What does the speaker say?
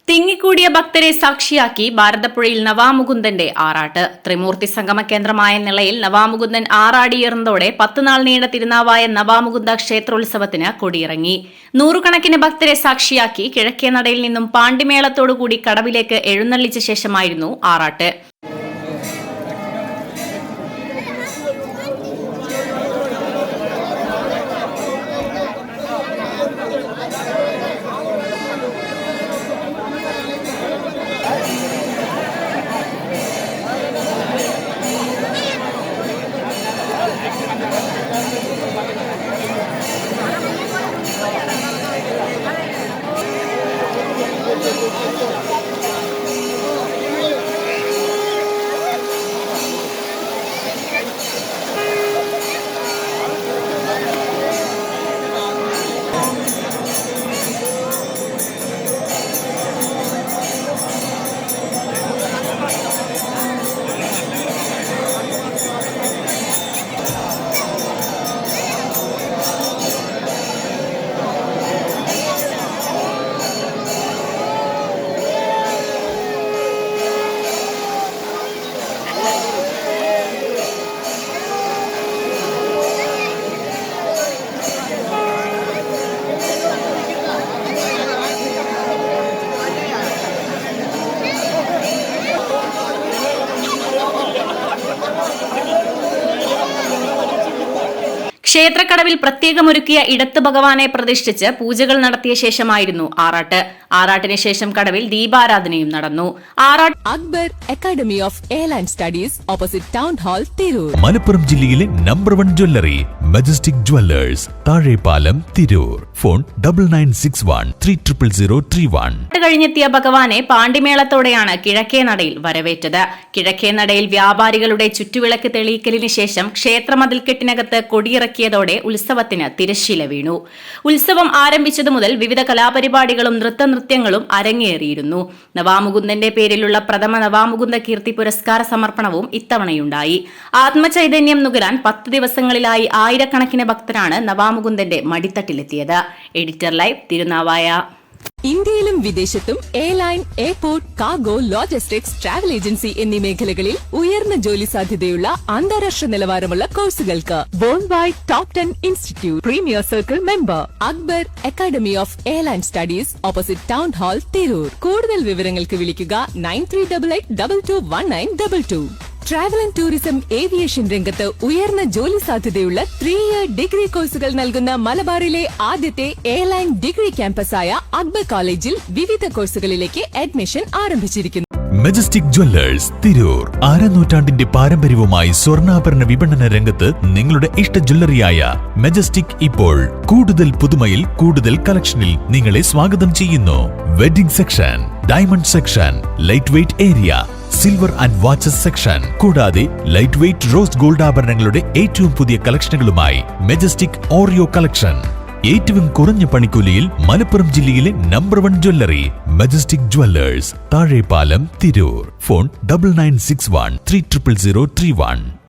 തിങ്ങിക്കൂടിയ ഭക്തരെ സാക്ഷിയാക്കി ഭാരതപ്പുഴയിൽ നവാമുകുന്ദന്റെ ആറാട്ട്. ത്രിമൂർത്തി സംഗമ കേന്ദ്രമായ നിളയിൽ നവാമുകുന്ദൻ ആറാടിയേറുന്നതോടെ 10 നാൾ നീണ്ട തിരുനാവായ നവാമുകുന്ദ ക്ഷേത്രോത്സവത്തിന് കൊടിയിറങ്ങി. നൂറുകണക്കിന് ഭക്തരെ സാക്ഷിയാക്കി കിഴക്കേനടയിൽ നിന്നും പാണ്ടിമേളത്തോടുകൂടി കടവിലേക്ക് എഴുന്നള്ളിച്ച ശേഷമായിരുന്നു ആറാട്ട്. ക്ഷേത്രക്കടവിൽ പ്രത്യേകമൊരുക്കിയ ഇടത്ത് ഭഗവാനെ പ്രതിഷ്ഠിച്ച് പൂജകൾ നടത്തിയ ശേഷമായിരുന്നു ആറാട്ട്. ആറാട്ടിന് ശേഷം കടവിൽ ദീപാരാധനയും നടന്നു. Akbar academy of airline studies opposite town hall, Tirur. Malappuram ജില്ലയിലെ number 1 jewellery Majestic jewellers, Thazhepalam, Tirur. Phone 9961300031. കഴിഞ്ഞെത്തിയ ഭഗവാനെ പാണ്ടിമേളത്തോടെയാണ് കിഴക്കേനടയിൽ വരവേറ്റത്. കിഴക്കേനടയിൽ വ്യാപാരികളുടെ ചുറ്റുവിളക്ക് തെളിയിക്കലിന് ശേഷം ക്ഷേത്രമതിൽക്കെട്ടിനകത്ത് കൊടിയിറക്കിയതോടെ ഉത്സവത്തിന് തിരശ്ശീല വീണു. ഉത്സവം ആരംഭിച്ചതു മുതൽ വിവിധ കലാപരിപാടികളും നൃത്തനൃത്യങ്ങളും അരങ്ങേറിയിരുന്നു. നവാമുകുന്ദന്റെ പേരിലുള്ള പ്രഥമ നവാമുകുന്ദ കീർത്തി പുരസ്കാര സമർപ്പണവും ഇത്തവണയുണ്ടായി. ആത്മചൈതന്യം നുകരാൻ 10 ദിവസങ്ങളിലായി ആയിരക്കണക്കിന് ഭക്തരാണ് നവാമുകുന്ദന്റെ മടിത്തട്ടിലെത്തിയത്. Editor live, Thirunavaya. ഇന്ത്യയിലും വിദേശത്തും airline, airport, cargo, logistics, travel agency എന്നീ മേഖലകളിൽ ഉയർന്ന ജോലി സാധ്യതയുള്ള അന്താരാഷ്ട്ര നിലവാരമുള്ള കോഴ്സുകൾക്ക് world wide top 10 institute premier circle member Akbar academy of airline studies opposite town hall, Tirur. കൂടുതൽ വിവരങ്ങൾക്ക് വിളിക്കുക 9388221922. ട്രാവൽ ആൻഡ് ടൂറിസം ഏവിയേഷൻ രംഗത്ത് ഉയർന്ന ജോലി സാധ്യതയുള്ള 3-year ഡിഗ്രി കോഴ്സുകൾ നൽകുന്ന മലബാറിലെ ആദ്യത്തെ എയർലൈൻ ഡിഗ്രി ക്യാമ്പസായ അക്ബർ കോളേജിൽ വിവിധ കോഴ്സുകളിലേക്ക് അഡ്മിഷൻ ആരംഭിച്ചിരിക്കുന്നു. Majestic Jewellers, Tirur. നൂറ്റാണ്ടിന്റെ പാരമ്പര്യവുമായി സ്വർണ്ണാഭരണ വിപണന രംഗത്ത് നിങ്ങളുടെ ഇഷ്ട ജ്വല്ലറിയായ മെജസ്റ്റിക് ഇപ്പോൾ കൂടുതൽ പുതുമയിൽ കൂടുതൽ കളക്ഷനിൽ നിങ്ങളെ സ്വാഗതം ചെയ്യുന്നു. Wedding section, diamond section, light weight area, silver and watches section, കൂടാതെ ലൈറ്റ് വെയ്റ്റ് റോസ് ഗോൾഡ് ആഭരണങ്ങളുടെ ഏറ്റവും പുതിയ കളക്ഷനുകളുമായി മെജസ്റ്റിക് ഓറിയോ കളക്ഷൻ. ഏറ്റവും കുറഞ്ഞ പണിക്കൂലിയിൽ മലപ്പുറം ജില്ലയിലെ number 1 jewellery Majestic jewellers, Thazhepalam, Tirur. Phone 9961300031.